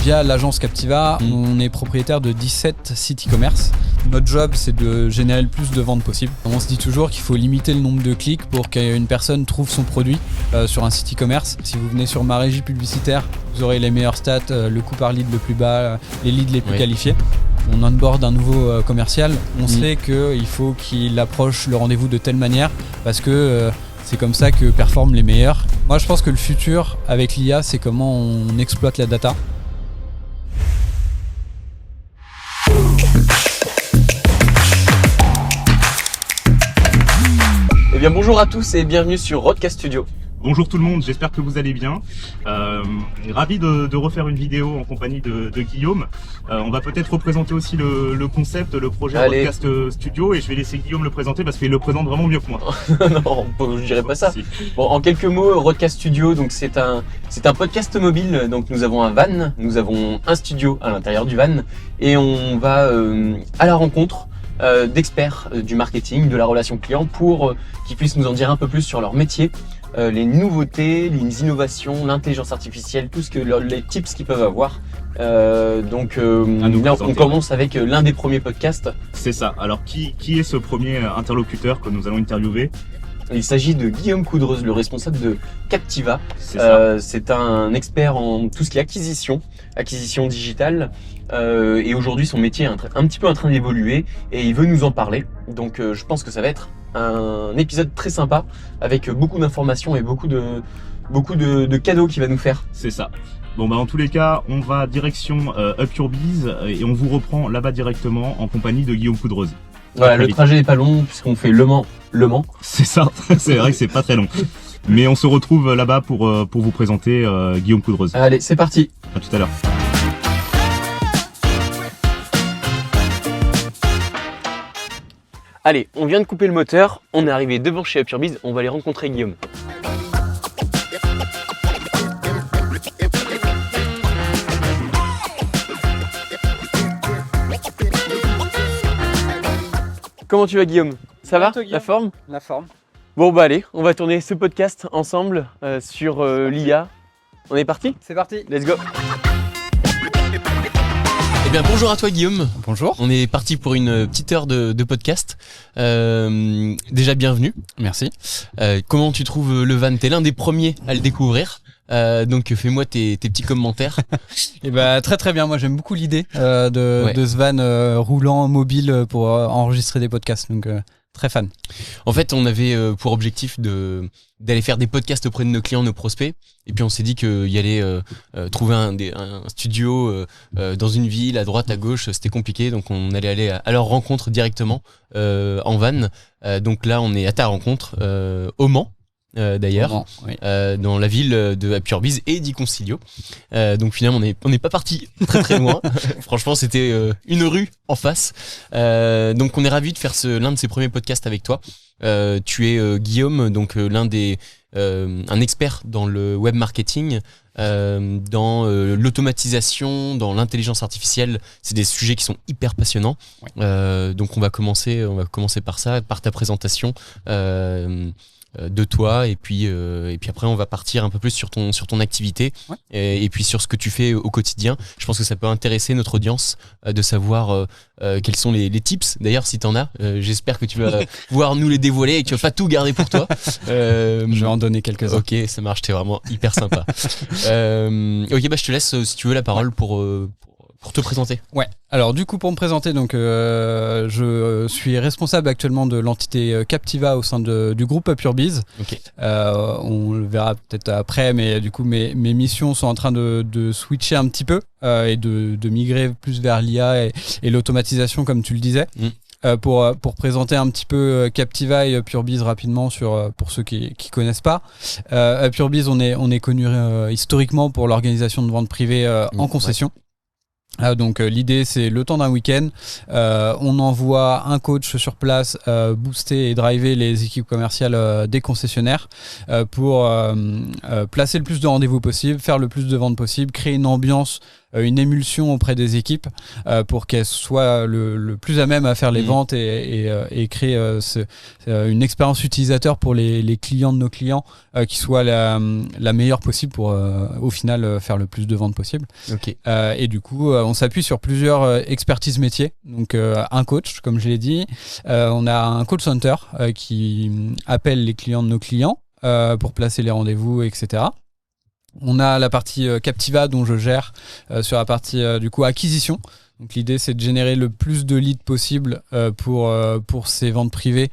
via l'agence Captiva, on est propriétaire de 17 sites e-commerce. Notre job, c'est de générer le plus de ventes possible. On se dit toujours qu'il faut limiter le nombre de clics pour qu'une personne trouve son produit sur un site e-commerce. Si vous venez sur ma régie publicitaire, vous aurez les meilleurs stats, le coût par lead le plus bas, les leads les plus qualifiés. On onboard un nouveau commercial, on sait qu'il faut qu'il approche le rendez-vous de telle manière parce que c'est comme ça que performent les meilleurs. Moi je pense que le futur avec l'IA, c'est comment on exploite la data. Eh bien bonjour à tous et bienvenue sur Roadcast Studio. Bonjour tout le monde, j'espère que vous allez bien. Ravi de refaire une vidéo en compagnie de Guillaume. On va peut-être représenter aussi le concept, le projet Roadcast Studio, et je vais laisser Guillaume le présenter parce qu'il le présente vraiment mieux que moi. Non, je dirais pas ça. Bon, en quelques mots, Roadcast Studio, donc c'est un podcast mobile. Donc nous avons un van, nous avons un studio à l'intérieur du van, et on va à la rencontre d'experts du marketing, de la relation client, pour qu'ils puissent nous en dire un peu plus sur leur métier. Les nouveautés, les innovations, l'intelligence artificielle, tout ce que les tips qu'ils peuvent avoir. Donc là, on commence avec l'un des premiers podcasts. C'est ça. Alors qui est ce premier interlocuteur que nous allons interviewer ? Il s'agit de Guillaume Coudreuse, le responsable de Captiva. C'est un expert en tout ce qui est acquisition digitale. Et aujourd'hui, son métier est un petit peu en train d'évoluer et il veut nous en parler. Donc je pense que ça va être un épisode très sympa avec beaucoup d'informations et beaucoup de cadeaux qu'il va nous faire. C'est ça. Bon en tous les cas, on va direction Up Your Biz et on vous reprend là-bas directement en compagnie de Guillaume Coudreuse. Voilà, le trajet n'est pas long puisqu'on fait Le Mans. C'est ça, c'est vrai que c'est pas très long. Mais on se retrouve là-bas pour vous présenter Guillaume Coudreuse. Allez, c'est parti. À tout à l'heure. Allez, on vient de couper le moteur, on est arrivé devant chez Up Your Biz, on va aller rencontrer Guillaume. Comment tu vas Guillaume ? Ça va ? La forme ? La forme. Bon allez, on va tourner ce podcast ensemble sur l'IA. On est parti ? C'est parti. Let's go. Eh bien bonjour à toi Guillaume. Bonjour. On est parti pour une petite heure de podcast. Déjà bienvenue. Merci. Comment tu trouves le van ? T'es l'un des premiers à le découvrir. Donc fais-moi tes petits commentaires. Et très très bien, moi j'aime beaucoup l'idée de ce van roulant mobile pour enregistrer des podcasts, donc très fan. En fait on avait pour objectif d'aller faire des podcasts auprès de nos clients, nos prospects, et puis on s'est dit qu'il y allait trouver un studio dans une ville, à droite, à gauche, c'était compliqué, donc on allait aller à leur rencontre directement en van. Donc là on est à ta rencontre au Mans. D'ailleurs, dans la ville de Up Your Biz et d'Iconcilio. Donc finalement, on n'est pas parti très très loin. Franchement, c'était une rue en face. Donc on est ravis de faire l'un de ces premiers podcasts avec toi. Tu es Guillaume, donc un expert dans le web marketing, dans l'automatisation, dans l'intelligence artificielle. C'est des sujets qui sont hyper passionnants. Donc on va commencer par ça, par ta présentation. De toi et puis après on va partir un peu plus sur ton activité et puis sur ce que tu fais au quotidien. Je pense que ça peut intéresser notre audience de savoir quels sont les tips. D'ailleurs si t'en as, j'espère que tu vas pouvoir nous les dévoiler et que tu vas pas tout garder pour toi. Je vais en donner quelques-uns. Ok, ça marche, t'es vraiment hyper sympa. Ok, je te laisse si tu veux la parole pour te présenter. Ouais. Alors du coup pour me présenter, donc je suis responsable actuellement de l'entité Captiva au sein du groupe Up Your Biz. Okay. On le verra peut-être après, mais du coup mes missions sont en train de switcher un petit peu et de migrer plus vers l'IA et l'automatisation comme tu le disais. Pour présenter un petit peu Captiva et Up Your Biz rapidement pour ceux qui connaissent pas. Up Your Biz, on est connu historiquement pour l'organisation de ventes privées en concession. Donc l'idée c'est le temps d'un week-end, on envoie un coach sur place booster et driver les équipes commerciales des concessionnaires pour placer le plus de rendez-vous possible, faire le plus de ventes possible, créer une ambiance une émulsion auprès des équipes pour qu'elles soient le plus à même à faire les ventes et créer une expérience utilisateur pour les clients de nos clients qui soit la meilleure possible pour au final faire le plus de ventes possible. Et du coup on s'appuie sur plusieurs expertises métiers, donc un coach comme je l'ai dit, on a un call center qui appelle les clients de nos clients pour placer les rendez-vous, etc. On a la partie Captiva dont je gère sur la partie du coup acquisition. Donc l'idée c'est de générer le plus de leads possible pour ces ventes privées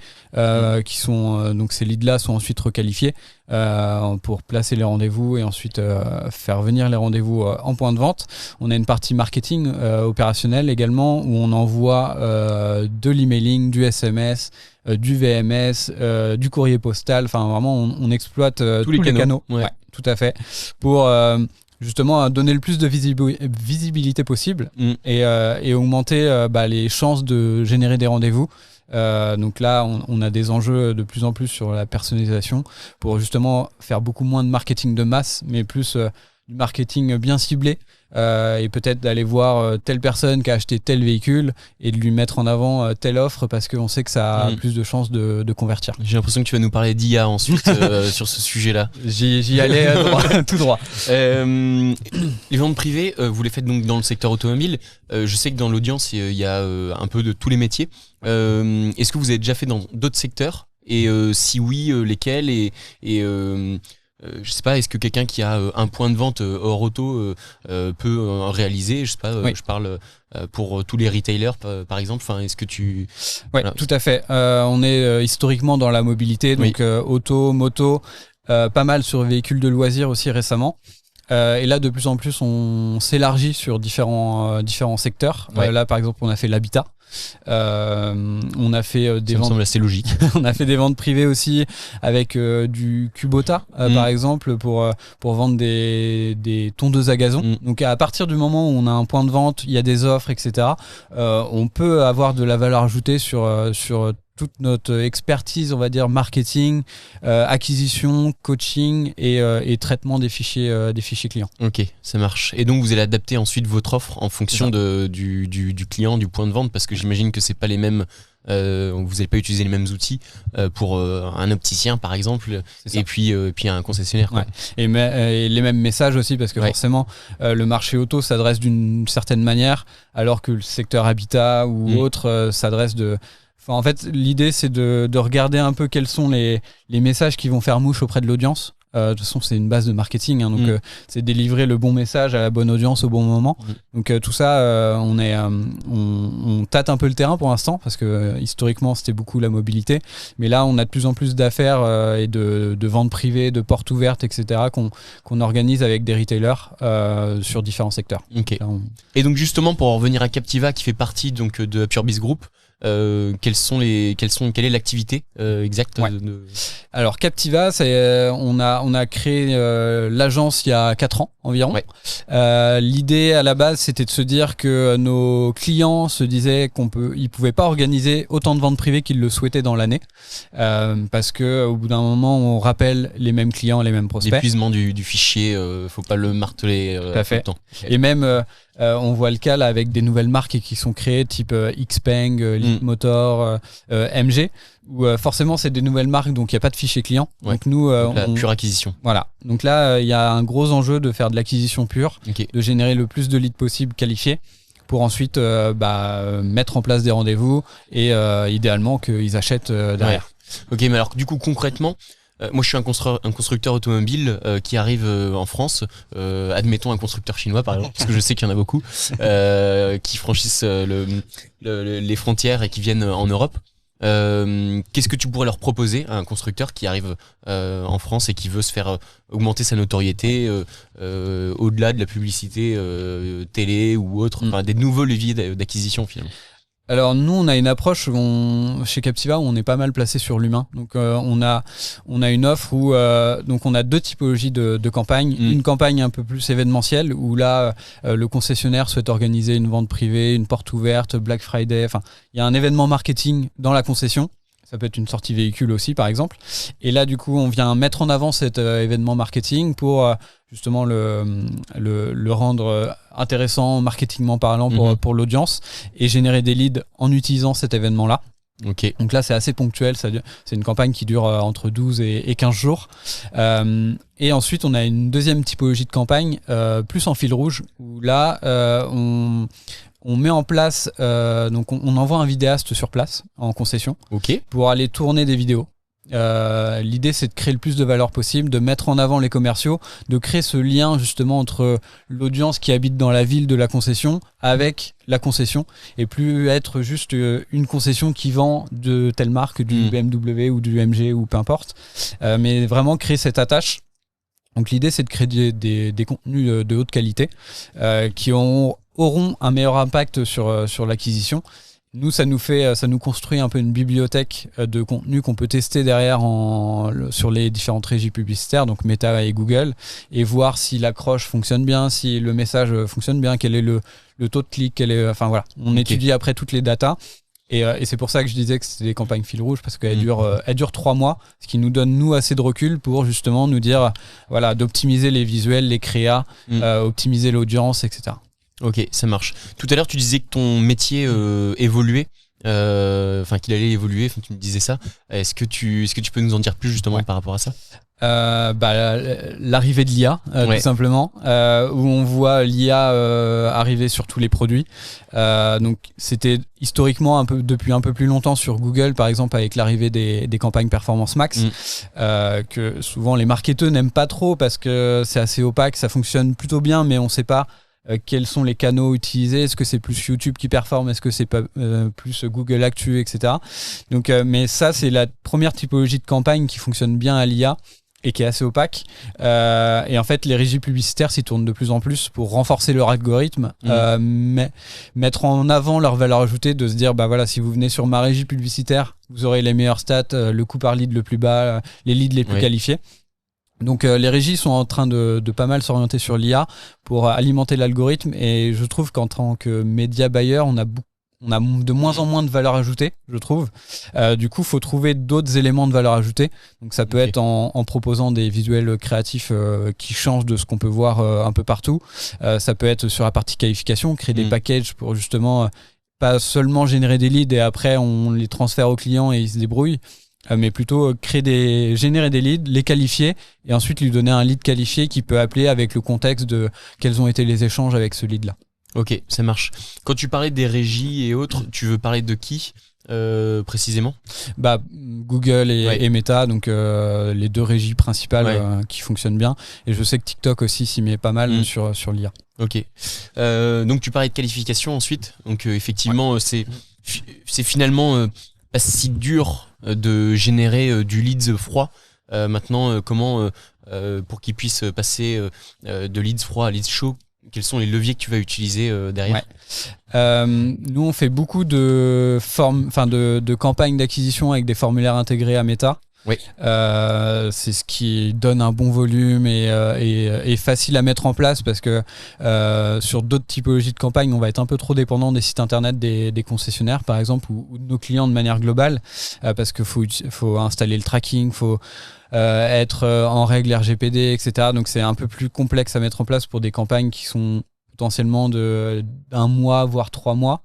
qui sont donc ces leads là sont ensuite requalifiés pour placer les rendez-vous et ensuite faire venir les rendez-vous en point de vente. On a une partie marketing opérationnelle également où on envoie de l'emailing, du SMS, du VMS, du courrier postal. Enfin vraiment on exploite tous les canaux. Ouais, tout à fait pour justement donner le plus de visibilité possible et augmenter les chances de générer des rendez-vous. Donc là, on a des enjeux de plus en plus sur la personnalisation pour justement faire beaucoup moins de marketing de masse, mais plus du marketing bien ciblé et peut-être d'aller voir telle personne qui a acheté tel véhicule et de lui mettre en avant telle offre parce qu'on sait que ça a plus de chances de convertir. J'ai l'impression que tu vas nous parler d'IA ensuite sur ce sujet-là. J'y allais tout droit. Les ventes privées, vous les faites donc dans le secteur automobile. Je sais que dans l'audience, il y a un peu de tous les métiers. Est-ce que vous avez déjà fait dans d'autres secteurs ? Et si oui, lesquels je sais pas, est-ce que quelqu'un qui a un point de vente hors auto peut en réaliser ? Je sais pas, je parle pour tous les retailers par exemple. Enfin, est-ce que tu... Oui, tout à fait. On est historiquement dans la mobilité, donc auto, moto, pas mal sur véhicules de loisirs aussi récemment. Et là, de plus en plus, on s'élargit sur différents secteurs. Là, par exemple, on a fait l'habitat. On a fait des ventes. Ça me semble assez logique. On a fait des ventes privées aussi avec du Kubota, par exemple, pour vendre des tondeuses à gazon. Donc, à partir du moment où on a un point de vente, il y a des offres, etc. On peut avoir de la valeur ajoutée sur toute notre expertise, on va dire, marketing, acquisition, coaching et traitement des fichiers clients. Ok, ça marche. Et donc, vous allez adapter ensuite votre offre en fonction du client, du point de vente, parce que j'imagine que c'est pas les mêmes... vous n'allez pas utiliser les mêmes outils pour un opticien, par exemple, et puis un concessionnaire. Quoi. Ouais. Et les mêmes messages aussi, parce que forcément, le marché auto s'adresse d'une certaine manière, alors que le secteur habitat ou autre s'adresse de... Enfin, en fait, l'idée, c'est de regarder un peu quels sont les messages qui vont faire mouche auprès de l'audience. De toute façon, c'est une base de marketing, hein, donc c'est délivrer le bon message à la bonne audience au bon moment. Donc tout ça, on tâte un peu le terrain pour l'instant, parce que historiquement, c'était beaucoup la mobilité. Mais là, on a de plus en plus d'affaires et de ventes privées, de portes ouvertes, etc., qu'on organise avec des retailers sur différents secteurs. Okay. Là, Et donc justement, pour en revenir à Captiva, qui fait partie donc de Purebiz Group, quelle est l'activité exacte Alors Captiva, on a créé l'agence il y a 4 ans environ. L'idée à la base, c'était de se dire que nos clients se disaient ils pouvaient pas organiser autant de ventes privées qu'ils le souhaitaient dans l'année, parce que au bout d'un moment, on rappelle les mêmes clients, les mêmes prospects. L'épuisement du fichier, faut pas le marteler tout le temps. Et même on voit le cas là avec des nouvelles marques qui sont créées, type Xpeng, Leapmotor, MG, où forcément c'est des nouvelles marques, donc il n'y a pas de fichier client. Donc nous, pure acquisition. Voilà. Donc là, il y a un gros enjeu de faire de l'acquisition pure, de générer le plus de leads possible qualifiés, pour ensuite mettre en place des rendez-vous et idéalement qu'ils achètent derrière. Ok, mais alors du coup concrètement, moi je suis un constructeur automobile qui arrive en France, admettons un constructeur chinois par exemple, parce que je sais qu'il y en a beaucoup qui franchissent les frontières et qui viennent en Europe. Qu'est-ce que tu pourrais leur proposer à un constructeur qui arrive en France et qui veut se faire augmenter sa notoriété au-delà de la publicité télé ou autre, enfin, des nouveaux leviers d'acquisition finalement? Alors nous, on a une approche chez Captiva où on est pas mal placé sur l'humain. Donc on a une offre où donc on a 2 typologies de campagnes. Une campagne un peu plus événementielle où là le concessionnaire souhaite organiser une vente privée, une porte ouverte, Black Friday. Enfin, il y a un événement marketing dans la concession. Ça peut être une sortie véhicule aussi, par exemple. Et là, du coup, on vient mettre en avant cet événement marketing pour justement le rendre intéressant, marketingment parlant, pour l'audience et générer des leads en utilisant cet événement-là. Ok. Donc là, c'est assez ponctuel. C'est une campagne qui dure entre 12 et 15 jours. Et ensuite, on a une deuxième typologie de campagne, plus en fil rouge, où là, on met en place, donc on envoie un vidéaste sur place en concession pour aller tourner des vidéos. L'idée, c'est de créer le plus de valeur possible, de mettre en avant les commerciaux, de créer ce lien justement entre l'audience qui habite dans la ville de la concession avec la concession, et plus être juste une concession qui vend de telle marque, du BMW ou du MG ou peu importe, mais vraiment créer cette attache. Donc l'idée, c'est de créer des contenus de haute qualité qui auront un meilleur impact sur l'acquisition. Nous, ça nous construit un peu une bibliothèque de contenu qu'on peut tester derrière sur les différentes régies publicitaires, donc Meta et Google, et voir si l'accroche fonctionne bien, si le message fonctionne bien, quel est le taux de clic, enfin voilà. On étudie après toutes les datas. Et c'est pour ça que je disais que c'était des campagnes fil rouge, parce qu'elles durent 3 mois, ce qui nous donne, nous, assez de recul pour justement nous dire, voilà, d'optimiser les visuels, les créas, optimiser l'audience, etc. Ok, ça marche. Tout à l'heure, tu disais que ton métier évoluait, qu'il allait évoluer, tu me disais ça. Est-ce que tu peux nous en dire plus justement par rapport à ça ? L'arrivée de l'IA, tout simplement, où on voit l'IA arriver sur tous les produits. Donc c'était historiquement depuis un peu plus longtemps sur Google, par exemple, avec l'arrivée des campagnes Performance Max, que souvent les marketeurs n'aiment pas trop parce que c'est assez opaque, ça fonctionne plutôt bien, mais on ne sait pas quels sont les canaux utilisés, est-ce que c'est plus YouTube qui performe, est-ce que c'est pas plus Google Actu, etc. Donc, mais ça, c'est la première typologie de campagne qui fonctionne bien à l'IA et qui est assez opaque. Et en fait, les régies publicitaires s'y tournent de plus en plus pour renforcer leur algorithme, mais mettre en avant leur valeur ajoutée, de se dire, bah voilà, si vous venez sur ma régie publicitaire, vous aurez les meilleures stats, le coût par lead le plus bas, les leads les plus qualifiés. Donc les régies sont en train de pas mal s'orienter sur l'IA pour alimenter l'algorithme, et je trouve qu'en tant que média buyer, on a de moins en moins de valeur ajoutée, je trouve. Du coup, il faut trouver d'autres éléments de valeur ajoutée. Donc ça peut être en proposant des visuels créatifs qui changent de ce qu'on peut voir un peu partout. Ça peut être sur la partie qualification, créer des packages pour justement pas seulement générer des leads et après on les transfère au client et ils se débrouillent. Mais plutôt générer des leads, les qualifier et ensuite lui donner un lead qualifié qui peut appeler avec le contexte de quels ont été les échanges avec ce lead-là. Ok, ça marche. Quand tu parlais des régies et autres, tu veux parler de qui précisément ? Google et Meta, donc les deux régies principales qui fonctionnent bien. Et je sais que TikTok aussi s'y met pas mal sur l'IA. Ok. Donc tu parlais de qualification ensuite. Donc effectivement, c'est finalement pas si dur de générer du leads froid. Maintenant, comment pour qu'ils puissent passer de leads froid à leads chaud, quels sont les leviers que tu vas utiliser derrière ? Nous, on fait beaucoup de campagnes d'acquisition avec des formulaires intégrés à Meta. C'est ce qui donne un bon volume et facile à mettre en place, parce que sur d'autres typologies de campagnes, on va être un peu trop dépendant des sites internet des concessionnaires, par exemple, ou de nos clients de manière globale, parce qu'il faut installer le tracking, faut être en règle RGPD, etc. Donc c'est un peu plus complexe à mettre en place pour des campagnes qui sont potentiellement d'un mois, voire 3 mois.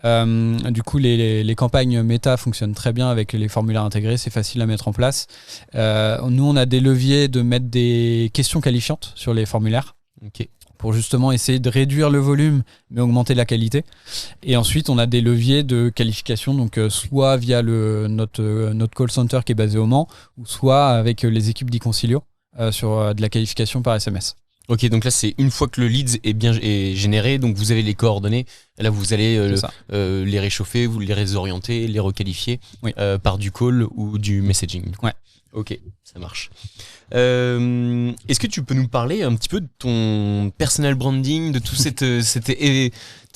Du coup, les campagnes Meta fonctionnent très bien avec les formulaires intégrés, c'est facile à mettre en place. Nous, on a des leviers de mettre des questions qualifiantes sur les formulaires. Pour justement essayer de réduire le volume mais augmenter la qualité. Et ensuite, on a des leviers de qualification, donc soit via notre call center qui est basé au Mans, ou soit avec les équipes d'Iconcilio sur de la qualification par SMS. Ok, donc là c'est une fois que le lead est généré, donc vous avez les coordonnées, là vous allez les réchauffer, vous les réorienter, les requalifier par du call ou du messaging. Ok, ça marche. Est-ce que tu peux nous parler un petit peu de ton personal branding, de tout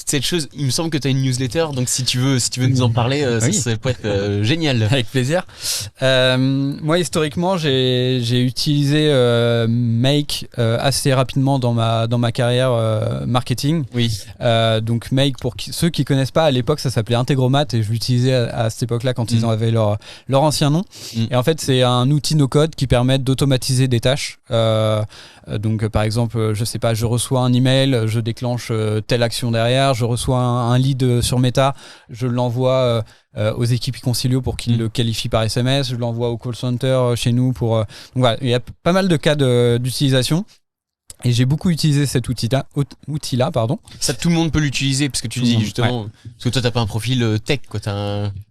cette chose, il me semble que tu as une newsletter, donc si tu veux nous en parler, ça peut être génial. Avec plaisir. Moi, historiquement, j'ai utilisé Make assez rapidement dans ma carrière marketing. Oui. Donc Make, pour ceux qui connaissent pas, à l'époque, ça s'appelait Integromat et je l'utilisais à cette époque-là quand ils avaient leur ancien nom. Et en fait, c'est un outil no-code qui permet d'automatiser des tâches. Donc par exemple, je sais pas, je reçois un email, je déclenche telle action derrière, je reçois un lead sur Meta, je l'envoie aux équipes Concilio pour qu'ils le qualifient par SMS, je l'envoie au call center chez nous pour... donc voilà, il y a pas mal de cas d'utilisation. Et j'ai beaucoup utilisé cet outil-là, pardon. Ça, tout le monde peut l'utiliser, parce que tu dis justement, parce que toi, t'as pas un profil tech, quoi.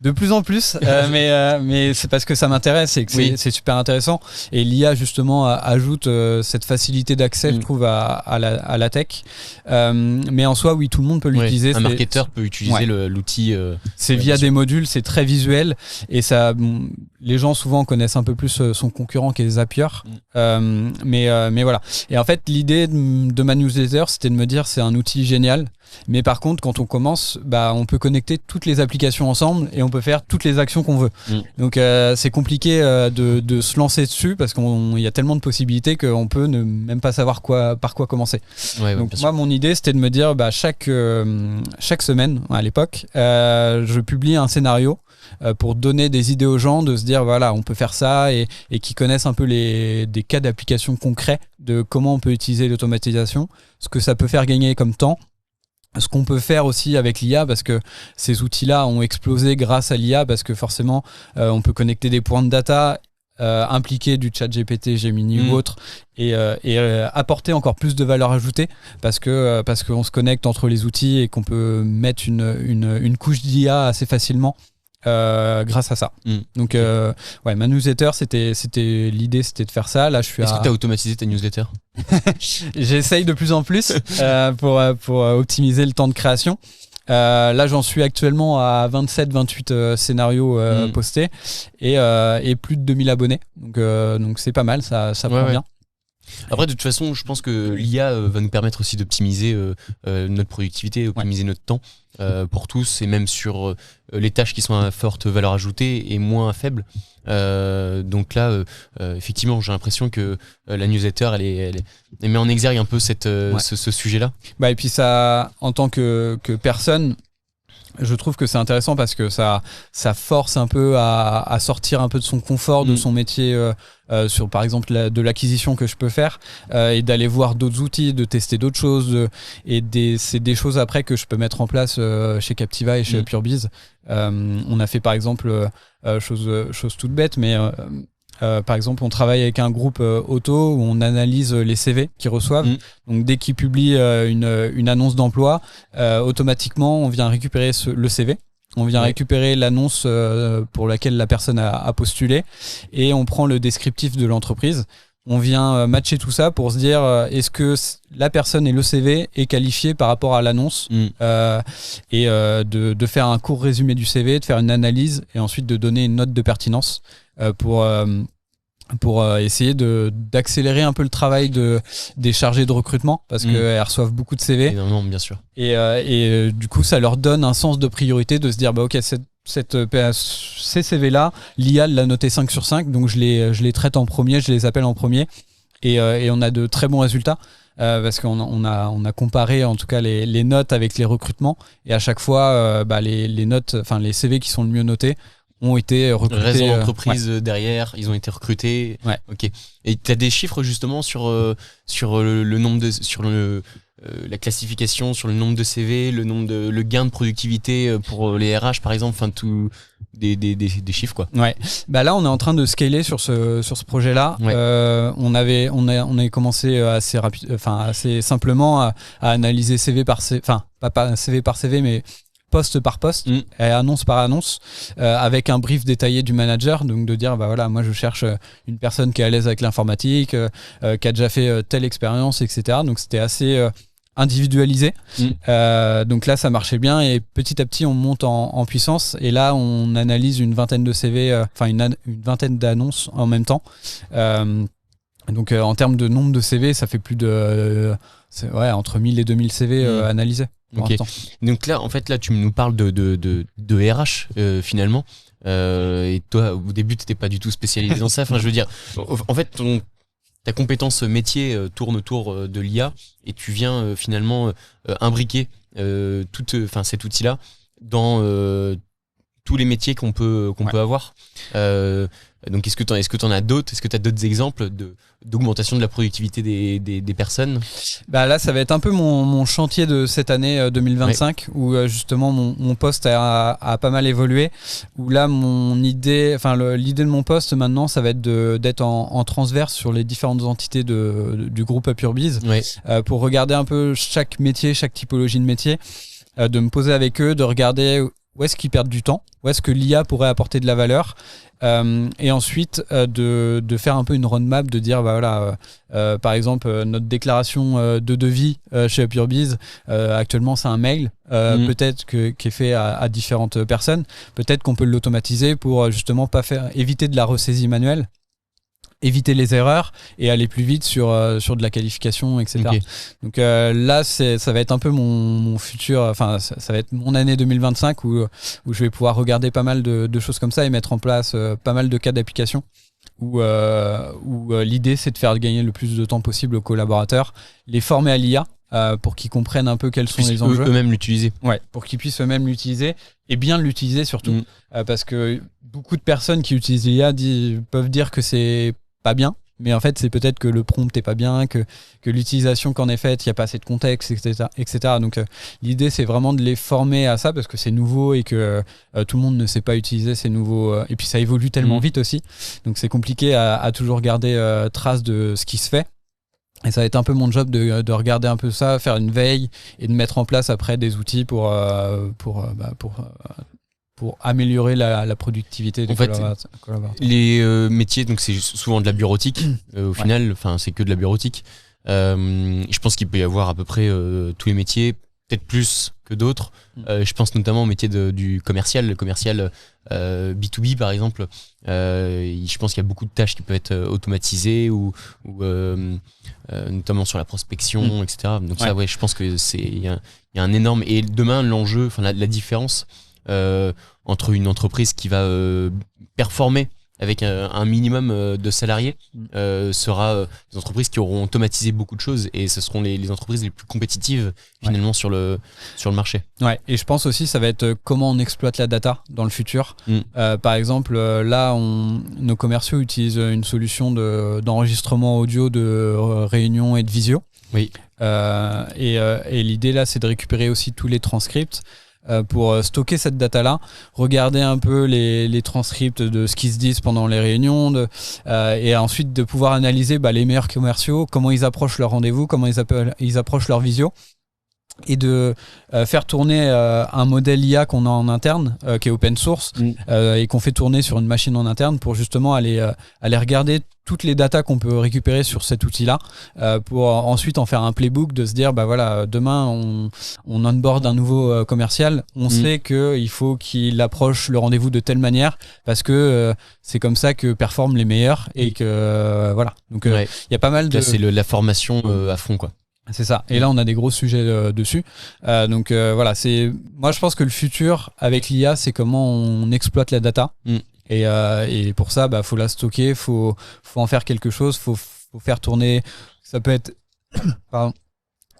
De plus en plus, mais c'est parce que ça m'intéresse et que c'est super intéressant. Et l'IA, justement, ajoute cette facilité d'accès, je trouve, à la tech. Mais en soi, oui, tout le monde peut l'utiliser. Un marketeur peut utiliser l'outil. C'est via des modules, c'est très visuel. Et ça, les gens, souvent, connaissent un peu plus son concurrent qui est Zapier. Mais voilà. Et en fait, l'idée de ma newsletter, c'était de me dire c'est un outil génial, mais par contre quand on commence, on peut connecter toutes les applications ensemble et on peut faire toutes les actions qu'on veut. Donc c'est compliqué de se lancer dessus parce qu'il y a tellement de possibilités qu'on peut ne même pas savoir par quoi commencer. Donc moi, mon idée, c'était de me dire chaque semaine à l'époque, je publie un scénario pour donner des idées aux gens, de se dire voilà, on peut faire ça et qui connaissent un peu des cas d'application concrets de comment on peut utiliser l'automatisation, ce que ça peut faire gagner comme temps, ce qu'on peut faire aussi avec l'IA, parce que ces outils-là ont explosé grâce à l'IA, parce que forcément on peut connecter des points de data, impliquer du chat GPT, Gemini ou autre, et apporter encore plus de valeur ajoutée, parce qu'on se connecte entre les outils et qu'on peut mettre une couche d'IA assez facilement grâce à ça. Donc ma newsletter, l'idée c'était de faire ça. Là, est-ce que tu as automatisé ta newsletter? J'essaye de plus en plus pour optimiser le temps de création. Là, j'en suis actuellement à 27-28 scénarios postés et plus de 2000 abonnés. Donc c'est pas mal, ça prend bien. Après, de toute façon, je pense que l'IA va nous permettre aussi d'optimiser notre productivité, optimiser notre temps pour tous, et même sur les tâches qui sont à forte valeur ajoutée et moins faible. Donc là, effectivement, j'ai l'impression que la newsletter, elle met en exergue un peu ce sujet-là. Et puis ça, en tant que personne, je trouve que c'est intéressant parce que ça force un peu à sortir un peu de son confort, de son métier, sur par exemple de l'acquisition que je peux faire, et d'aller voir d'autres outils, de tester d'autres choses, c'est des choses après que je peux mettre en place chez Captiva et chez PureBiz. On a fait par exemple chose toute bête, mais par exemple, on travaille avec un groupe auto où on analyse les CV qu'ils reçoivent. Donc, dès qu'ils publient une annonce d'emploi, automatiquement, on vient récupérer le CV. On vient récupérer l'annonce pour laquelle la personne a postulé et on prend le descriptif de l'entreprise. On vient matcher tout ça pour se dire est-ce que la personne et le CV est qualifié par rapport à l'annonce, et de faire un court résumé du CV, de faire une analyse et ensuite de donner une note de pertinence pour essayer d'accélérer un peu le travail des chargés de recrutement, parce qu'elles reçoivent beaucoup de CV. Non, bien sûr. Et du coup, ça leur donne un sens de priorité, de se dire ok, ces CV-là, l'IA l'a noté 5 sur 5, donc je les traite en premier, je les appelle en premier, et on a de très bons résultats. Parce qu'on a comparé en tout cas les notes avec les recrutements, et à chaque fois les notes, enfin les CV qui sont le mieux notés ont été recrutés. Raison d'entreprise derrière, ils ont été recrutés. Ok. Et tu as des chiffres justement sur le nombre de la classification, sur le nombre de CV, le gain de productivité pour les RH par exemple, enfin tout des chiffres quoi. Là on est en train de scaler sur ce projet là. On a commencé assez simplement à analyser CV par CV, enfin pas CV par CV mais poste par poste, et annonce par annonce, avec un brief détaillé du manager, donc de dire moi je cherche une personne qui est à l'aise avec l'informatique, qui a déjà fait telle expérience, etc. Donc c'était assez individualisé. Donc là ça marchait bien, et petit à petit on monte en puissance, et là on analyse une vingtaine de CV, une vingtaine d'annonces en même temps. Donc en termes de nombre de CV, ça fait plus de entre 1000 et 2000 CV analysés. pour l'instant. Donc là, en fait, là, tu nous parles de RH finalement. Et toi, au début, t'étais pas du tout spécialisé dans ça. Enfin, je veux dire, en fait, ta compétence métier tourne autour de l'IA et tu viens finalement imbriquer cet outil-là dans tous les métiers qu'on peut avoir. Donc est-ce que tu en as d'autres? Est-ce que tu as d'autres exemples d'augmentation de la productivité des personnes? Bah là, ça va être un peu mon chantier de cette année 2025, où justement mon poste a pas mal évolué. Où là, l'idée de mon poste maintenant, ça va être d'être en transverse sur les différentes entités du groupe Up Your Biz, pour regarder un peu chaque métier, chaque typologie de métier, de me poser avec eux, de regarder où est-ce qu'ils perdent du temps, où est-ce que l'IA pourrait apporter de la valeur, et ensuite de faire un peu une roadmap, de dire par exemple notre déclaration de devis chez Up Your Biz, actuellement c'est un mail, peut-être qui est fait à différentes personnes, peut-être qu'on peut l'automatiser pour justement éviter de la ressaisie manuelle, éviter les erreurs et aller plus vite sur de la qualification, etc. Okay. Donc là, ça va être un peu mon futur, enfin ça va être mon année 2025 où je vais pouvoir regarder pas mal de choses comme ça et mettre en place pas mal de cas d'application où l'idée c'est de faire gagner le plus de temps possible aux collaborateurs, les former à l'IA pour qu'ils comprennent un peu quels sont les enjeux. Eux-mêmes l'utiliser. Ouais, pour qu'ils puissent eux-mêmes l'utiliser et bien l'utiliser surtout. Parce que beaucoup de personnes qui utilisent l'IA peuvent dire que c'est pas bien, mais en fait c'est peut-être que le prompt est pas bien, que l'utilisation qu'en est faite, il n'y a pas assez de contexte, etc. Donc l'idée c'est vraiment de les former à ça parce que c'est nouveau et que tout le monde ne sait pas utiliser ces nouveaux et puis ça évolue tellement vite aussi, donc c'est compliqué à toujours garder trace de ce qui se fait. Et ça va être un peu mon job de regarder un peu ça, faire une veille et de mettre en place après des outils pour améliorer la productivité des collaborateurs. Les métiers, donc c'est souvent de la bureautique. Au final, enfin c'est que de la bureautique. Je pense qu'il peut y avoir à peu près tous les métiers, peut-être plus que d'autres. Je pense notamment au métier du commercial, le commercial B2B par exemple. Je pense qu'il y a beaucoup de tâches qui peuvent être automatisées ou notamment sur la prospection, etc. Donc ça, je pense que il y a un énorme, et demain l'enjeu, enfin la différence entre une entreprise qui va performer avec un minimum de salariés sera des entreprises qui auront automatisé beaucoup de choses, et ce seront les entreprises les plus compétitives finalement sur le marché. Ouais, et je pense aussi ça va être comment on exploite la data dans le futur. Par exemple, là nos commerciaux utilisent une solution d'enregistrement audio de réunions et de visio. Oui. Et l'idée là c'est de récupérer aussi tous les transcripts pour stocker cette data-là, regarder un peu les transcripts de ce qui se disent pendant les réunions, et ensuite de pouvoir analyser les meilleurs commerciaux, comment ils approchent leur rendez-vous, comment ils approchent leur visio, et de faire tourner un modèle IA qu'on a en interne, qui est open source, et qu'on fait tourner sur une machine en interne pour justement aller regarder toutes les datas qu'on peut récupérer sur cet outil-là, pour ensuite en faire un playbook, de se dire demain on onboard un nouveau commercial, on sait qu'il faut qu'il approche le rendez-vous de telle manière parce que c'est comme ça que performent les meilleurs, et que voilà. Donc il y a pas mal de... Là c'est la formation à fond quoi. C'est ça. Et là, on a des gros sujets dessus. Donc voilà, moi je pense que le futur avec l'IA, c'est comment on exploite la data. Et pour ça, faut la stocker, faut en faire quelque chose, faut faire tourner. Ça peut être,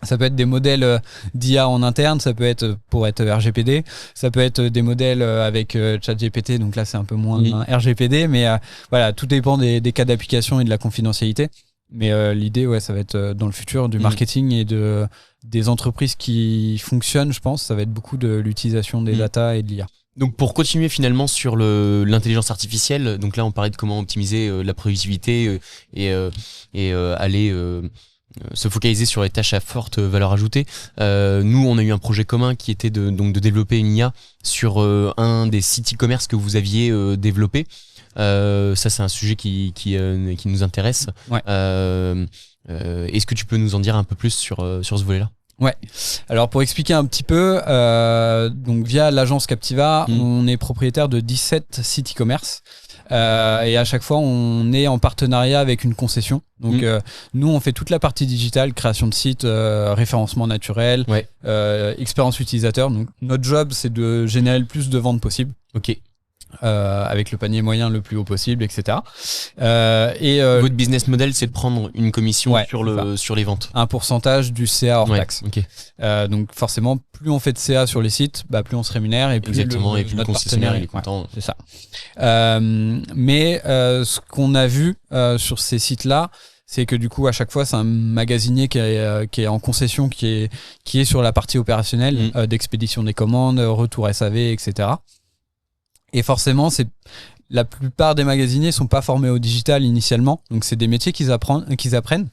ça peut être des modèles d'IA en interne, ça peut être pour être RGPD, ça peut être des modèles avec ChatGPT. Donc là, c'est un peu moins RGPD, mais voilà, tout dépend des cas d'application et de la confidentialité. Mais l'idée, ça va être dans le futur du marketing et des entreprises qui fonctionnent, je pense, ça va être beaucoup de l'utilisation des data et de l'IA. Donc pour continuer finalement sur l'intelligence artificielle, donc là on parlait de comment optimiser la productivité et aller se focaliser sur les tâches à forte valeur ajoutée. Nous on a eu un projet commun qui était de développer une IA sur un des sites e-commerce que vous aviez développé. Ça c'est un sujet qui nous intéresse. Est-ce que tu peux nous en dire un peu plus sur ce volet-là? Ouais. Alors pour expliquer un petit peu, donc via l'agence Captiva, on est propriétaire de 17 sites e-commerce. Et à chaque fois, on est en partenariat avec une concession. Donc, nous, on fait toute la partie digitale, création de site, référencement naturel, expérience utilisateur. Donc, notre job, c'est de générer le plus de ventes possible. Ok. Avec le panier moyen le plus haut possible, etc. Votre business model, c'est de prendre une commission sur les ventes. Un pourcentage du CA hors taxe. Okay. Donc forcément, plus on fait de CA sur les sites, plus on se rémunère et plus le concessionnaire il est content. C'est ça. Mais ce qu'on a vu sur ces sites-là, c'est que du coup, à chaque fois, c'est un magasinier qui est en concession, qui est sur la partie opérationnelle, d'expédition des commandes, retour SAV, etc. Et forcément, la plupart des magasiniers sont pas formés au digital initialement, donc c'est des métiers qu'ils apprennent.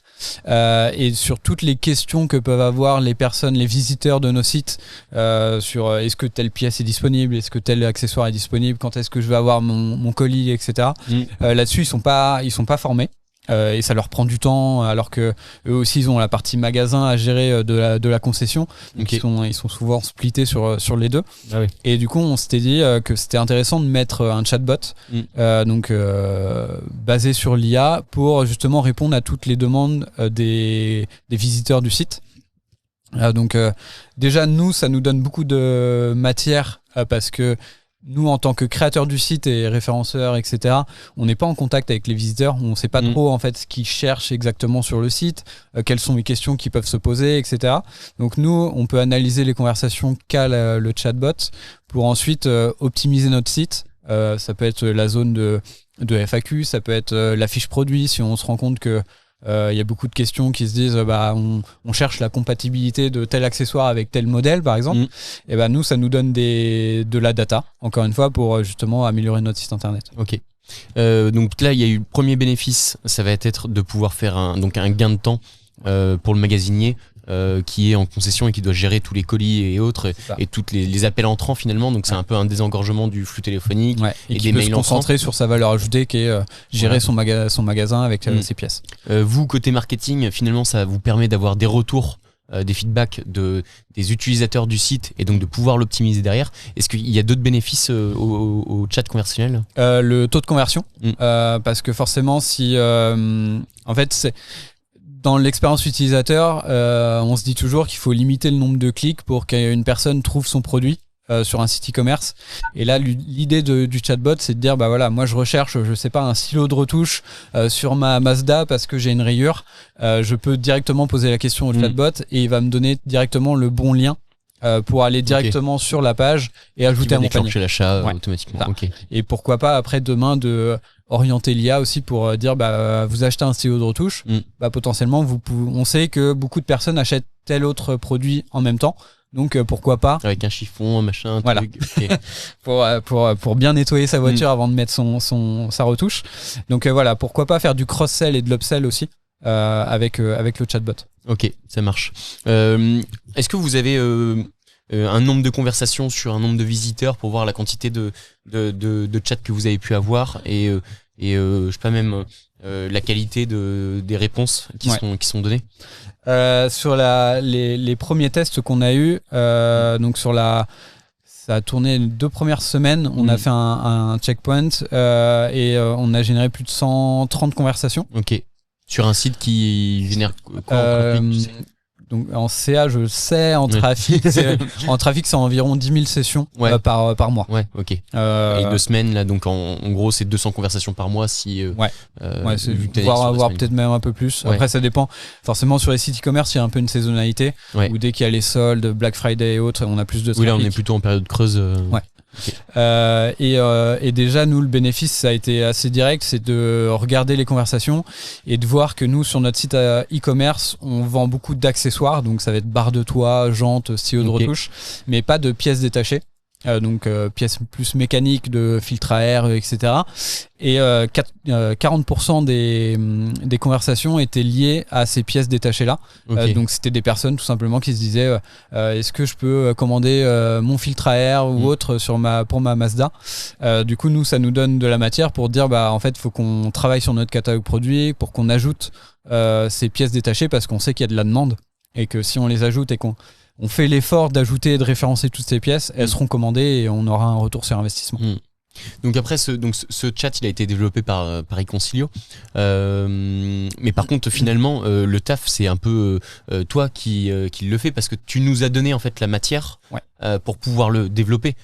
Et sur toutes les questions que peuvent avoir les personnes, les visiteurs de nos sites, sur est-ce que telle pièce est disponible, est-ce que tel accessoire est disponible, quand est-ce que je vais avoir mon colis, etc. Là-dessus, ils sont pas formés. Et ça leur prend du temps, alors que eux aussi ils ont la partie magasin à gérer de la concession, donc ils sont souvent splittés sur les deux. Et du coup on s'était dit que c'était intéressant de mettre un chatbot basé sur l'IA pour justement répondre à toutes les demandes des visiteurs du site. Donc déjà nous, ça nous donne beaucoup de matière parce que nous, en tant que créateurs du site et référenceurs, etc., on n'est pas en contact avec les visiteurs. On ne sait pas trop en fait ce qu'ils cherchent exactement sur le site, quelles sont les questions qui peuvent se poser, etc. Donc nous, on peut analyser les conversations qu'a le chatbot pour ensuite optimiser notre site. Ça peut être la zone de FAQ, ça peut être la fiche produit si on se rend compte que y a beaucoup de questions qui se disent on cherche la compatibilité de tel accessoire avec tel modèle par exemple. Et nous ça nous donne de la data encore une fois pour justement améliorer notre site internet. Ok. Donc là il y a eu le premier bénéfice, ça va être de pouvoir faire un gain de temps pour le magasinier qui est en concession et qui doit gérer tous les colis et autres et toutes les appels entrants finalement, donc c'est un peu un désengorgement du flux téléphonique et des mails entrants. Se concentrer sur sa valeur ajoutée qui est gérer son magasin avec ses pièces. Vous côté marketing, finalement ça vous permet d'avoir des retours, des feedbacks des utilisateurs du site et donc de pouvoir l'optimiser derrière. Est-ce qu'il y a d'autres bénéfices au chat conversionnel? Le taux de conversion, parce que forcément si en fait c'est dans l'expérience utilisateur, on se dit toujours qu'il faut limiter le nombre de clics pour qu'une personne trouve son produit sur un site e-commerce. Et là, l'idée du chatbot, c'est de dire, moi je recherche, je sais pas, un stylo de retouche sur ma Mazda parce que j'ai une rayure. Je peux directement poser la question au chatbot et il va me donner directement le bon lien pour aller directement sur la page et ajouter à mon panier. L'achat automatiquement. Et pourquoi pas après demain de orienter l'IA aussi pour dire vous achetez un stylo de retouche, potentiellement on sait que beaucoup de personnes achètent tel autre produit en même temps, donc pourquoi pas avec un chiffon, un machin, un truc. pour bien nettoyer sa voiture avant de mettre sa retouche. Donc pourquoi pas faire du cross-sell et de l'upsell aussi avec le chatbot. Ok, ça marche. Est-ce que vous avez un nombre de conversations sur un nombre de visiteurs pour voir la quantité de chats que vous avez pu avoir et je sais pas même la qualité des réponses qui sont données? Sur les premiers tests qu'on a eu, donc ça a tourné les 2 premières semaines, on a fait un checkpoint et on a généré plus de 130 conversations. Ok. Sur un site qui génère quoi en trafic, tu sais? Donc en CA, je sais, en trafic, c'est environ 10 000 sessions par mois. Ouais, ok. Et 2 semaines, là, donc en gros, c'est 200 conversations par mois si. Voire peut-être même un peu plus. Après, ça dépend. Forcément, sur les sites e-commerce, il y a un peu une saisonnalité où dès qu'il y a les soldes, Black Friday et autres, on a plus de trafic. Oui, là, on est plutôt en période creuse. Et déjà nous le bénéfice ça a été assez direct, c'est de regarder les conversations et de voir que nous sur notre site e-commerce on vend beaucoup d'accessoires, donc ça va être barre de toit, jantes, stylo de retouche, mais pas de pièces détachées. Donc pièces plus mécaniques de filtre à air, etc. Et 40% des conversations étaient liées à ces pièces détachées là. Donc c'était des personnes tout simplement qui se disaient est-ce que je peux commander mon filtre à air ou autre pour ma Mazda. Du coup nous ça nous donne de la matière pour dire en fait faut qu'on travaille sur notre catalogue produit pour qu'on ajoute ces pièces détachées parce qu'on sait qu'il y a de la demande et que si on les ajoute et qu'on fait l'effort d'ajouter et de référencer toutes ces pièces, elles seront commandées et on aura un retour sur investissement. Donc après, ce chat, il a été développé par Iconcilio. Mais par contre, finalement, le taf, c'est un peu toi qui le fais parce que tu nous as donné en fait la matière pour pouvoir le développer,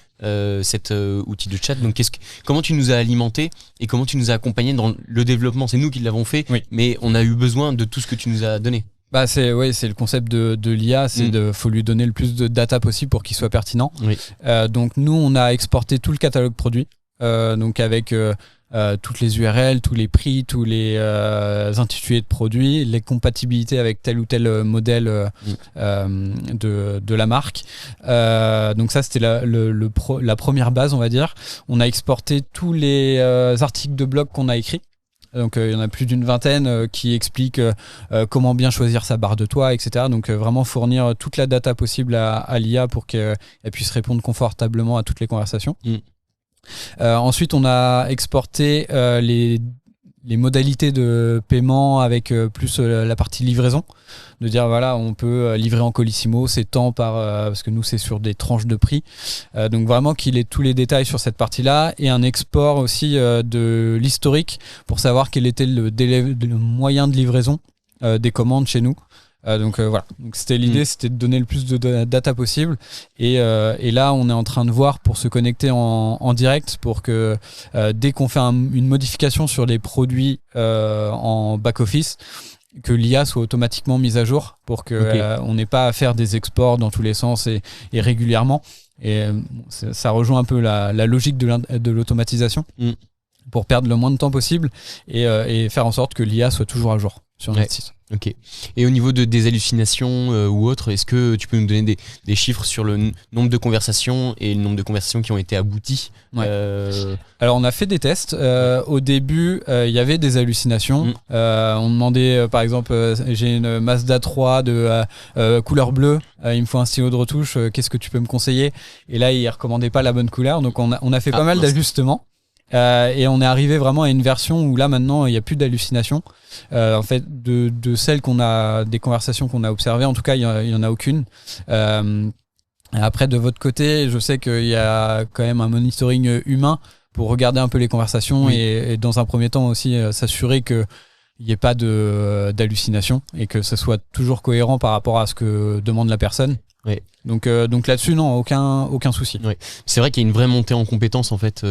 cet outil de chat. Donc comment tu nous as alimenté et comment tu nous as accompagné dans le développement? C'est nous qui l'avons fait, mais on a eu besoin de tout ce que tu nous as donné. Bah c'est le concept de l'IA, faut lui donner le plus de data possible pour qu'il soit pertinent. Donc nous on a exporté tout le catalogue produit, donc avec toutes les URL, tous les prix, tous les intitulés de produits, les compatibilités avec tel ou tel modèle de la marque. Donc ça c'était la première base, on va dire. On a exporté tous les articles de blog qu'on a écrits. Donc il y en a plus d'une vingtaine qui expliquent comment bien choisir sa barre de toit, etc. Donc vraiment fournir toute la data possible à l'IA pour qu'elle puisse répondre confortablement à toutes les conversations. Ensuite on a exporté les modalités de paiement avec plus la partie livraison, de dire voilà on peut livrer en Colissimo, c'est tant parce que nous c'est sur des tranches de prix, donc vraiment qu'il ait tous les détails sur cette partie là, et un export aussi de l'historique pour savoir quel était le moyen de livraison des commandes chez nous. Donc voilà, donc c'était l'idée, c'était de donner le plus de data possible, et là on est en train de voir pour se connecter en direct pour que dès qu'on fait une modification sur les produits en back-office, que l'IA soit automatiquement mise à jour pour que on n'ait pas à faire des exports dans tous les sens et régulièrement, et ça rejoint un peu la logique de l'automatisation pour perdre le moins de temps possible et faire en sorte que l'IA soit toujours à jour sur notre site. Ok. Et au niveau des hallucinations ou autres, est-ce que tu peux nous donner des chiffres sur le nombre de conversations et le nombre de conversations qui ont été abouties? Alors on a fait des tests. Au début, il y avait des hallucinations. On demandait, par exemple, j'ai une Mazda 3 de couleur bleue, il me faut un stylo de retouche, qu'est-ce que tu peux me conseiller? Et là, il recommandait pas la bonne couleur. Donc on a fait pas mal d'ajustements. Et on est arrivé vraiment à une version où là maintenant il n'y a plus d'hallucinations. En fait, de celles des conversations qu'on a observées, en tout cas il y en a aucune. Après, de votre côté, je sais qu'il y a quand même un monitoring humain pour regarder un peu les conversations et dans un premier temps aussi s'assurer que il n'y ait pas d'hallucination et que ce soit toujours cohérent par rapport à ce que demande la personne. Donc là-dessus, non, aucun souci. C'est vrai qu'il y a une vraie montée en compétences en fait.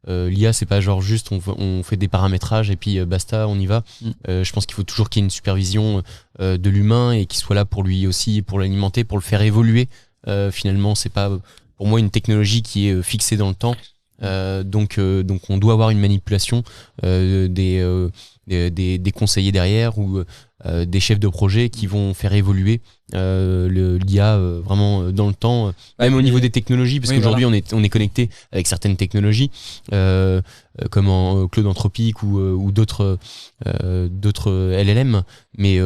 L'IA, c'est pas genre juste on fait des paramétrages et puis basta, on y va. Je pense qu'il faut toujours qu'il y ait une supervision de l'humain et qu'il soit là pour lui aussi, pour l'alimenter, pour le faire évoluer. Finalement, c'est pas pour moi une technologie qui est fixée dans le temps. Donc on doit avoir une manipulation des conseillers derrière ou des chefs de projet qui vont faire évoluer l'IA vraiment dans le temps, même au niveau des technologies, parce qu'aujourd'hui on est connecté avec certaines technologies comme en Cloud Anthropic ou d'autres LLM, mais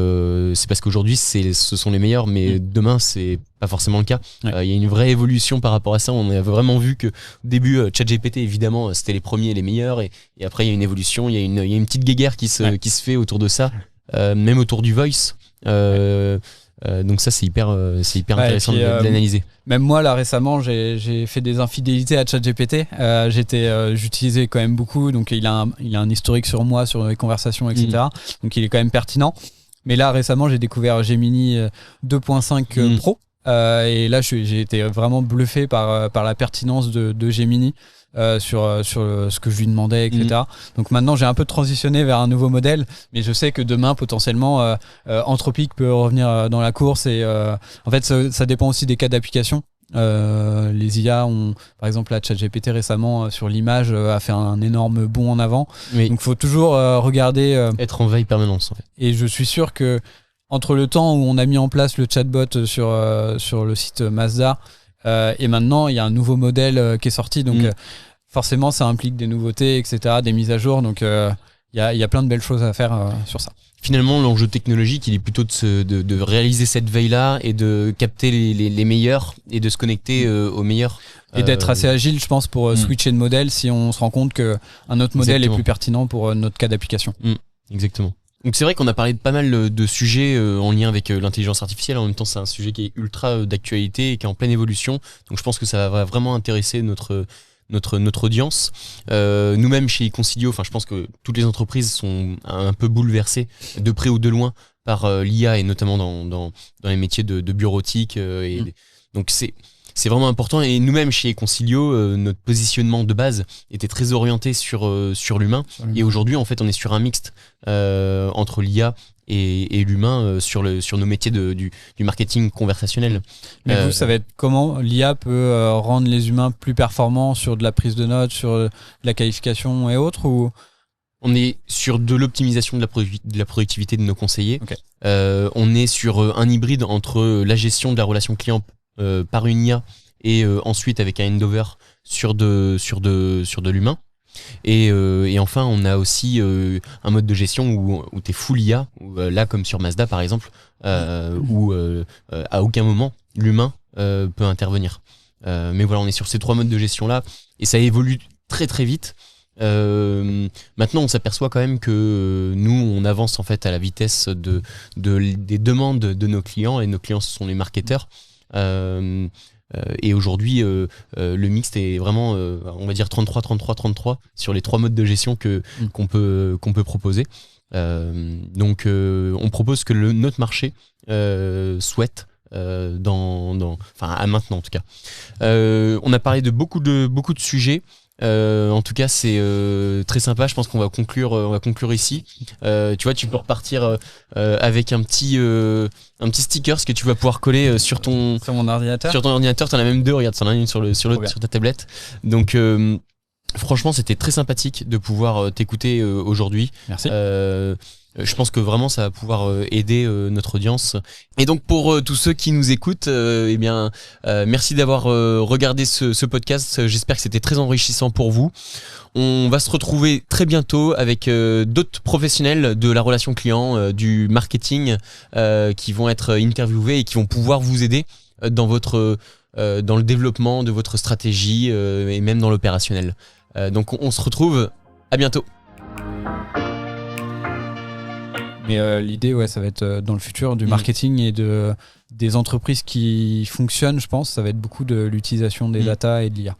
c'est parce qu'aujourd'hui ce sont les meilleurs, mais demain c'est pas forcément le cas. Il y a une vraie évolution par rapport à ça. On a vraiment vu que au début ChatGPT évidemment c'était les premiers et les meilleurs, et après il y a une évolution, il y a une petite guéguerre qui se fait autour de ça, même autour du voice. Donc ça c'est hyper intéressant de l'analyser. Même moi là récemment j'ai fait des infidélités à ChatGPT. J'utilisais quand même beaucoup, donc il a un historique sur moi, sur les conversations, etc. Donc il est quand même pertinent. Mais là récemment j'ai découvert Gemini 2.5 Pro, et là j'ai été vraiment bluffé par la pertinence de Gemini. Sur ce que je lui demandais, etc. Donc maintenant j'ai un peu transitionné vers un nouveau modèle, mais je sais que demain potentiellement Anthropic peut revenir dans la course, et en fait ça dépend aussi des cas d'application. Les IA ont, par exemple la ChatGPT récemment sur l'image a fait un énorme bond en avant, donc il faut toujours regarder, être en veille permanente en fait. Et je suis sûr que entre le temps où on a mis en place le chatbot sur le site Mazda et maintenant il y a un nouveau modèle qui est sorti, donc forcément ça implique des nouveautés, etc., des mises à jour, donc il y a plein de belles choses à faire sur ça. Finalement l'enjeu technologique il est plutôt de réaliser cette veille là et de capter les meilleurs et de se connecter aux meilleurs, et d'être assez agile, je pense, pour switcher de modèle si on se rend compte qu'un autre modèle est plus pertinent pour notre cas d'application. Exactement. Donc c'est vrai qu'on a parlé de pas mal de sujets en lien avec l'intelligence artificielle. En même temps, c'est un sujet qui est ultra d'actualité et qui est en pleine évolution. Donc je pense que ça va vraiment intéresser notre notre audience. Nous-mêmes chez Consilio, je pense que toutes les entreprises sont un peu bouleversées de près ou de loin par l'IA et notamment dans les métiers de bureautique. Donc c'est vraiment important. Et nous-mêmes chez Consilio, notre positionnement de base était très orienté sur l'humain. Et aujourd'hui, en fait, on est sur un mixte entre l'IA et l'humain sur nos métiers du marketing conversationnel. Mais vous, ça va être comment l'IA peut rendre les humains plus performants sur de la prise de notes, sur la qualification et autres ou... On est sur de l'optimisation de la productivité de nos conseillers. Okay. On est sur un hybride entre la gestion de la relation client par une IA et ensuite avec un handover sur de l'humain. Et enfin, on a aussi un mode de gestion où tu es full IA, où, là comme sur Mazda par exemple, où à aucun moment l'humain peut intervenir. Mais voilà, on est sur ces 3 modes de gestion là et ça évolue très très vite. Maintenant on s'aperçoit quand même que nous on avance en fait à la vitesse des demandes de nos clients, et nos clients ce sont les marketeurs. Et aujourd'hui le mixte est vraiment on va dire 33 sur les 3 modes de gestion qu'on peut proposer. Donc on propose que notre marché souhaite à maintenant en tout cas. On a parlé de beaucoup de sujets. En tout cas c'est très sympa. Je pense qu'on va conclure ici. Tu vois, tu peux repartir avec un petit sticker que tu vas pouvoir coller sur mon ordinateur. Sur ton ordinateur, t'en as même 2, regarde, t'en as une sur l'autre sur ta tablette. Donc franchement c'était très sympathique de pouvoir t'écouter aujourd'hui. Merci. Je pense que vraiment ça va pouvoir aider notre audience. Et donc pour tous ceux qui nous écoutent, merci d'avoir regardé ce podcast. J'espère que c'était très enrichissant pour vous. On va se retrouver très bientôt avec d'autres professionnels de la relation client, du marketing, qui vont être interviewés et qui vont pouvoir vous aider dans le développement de votre stratégie et même dans l'opérationnel. Donc on se retrouve, à bientôt. Mais l'idée, ça va être dans le futur du marketing et des entreprises qui fonctionnent, je pense, ça va être beaucoup de l'utilisation des data et de l'IA.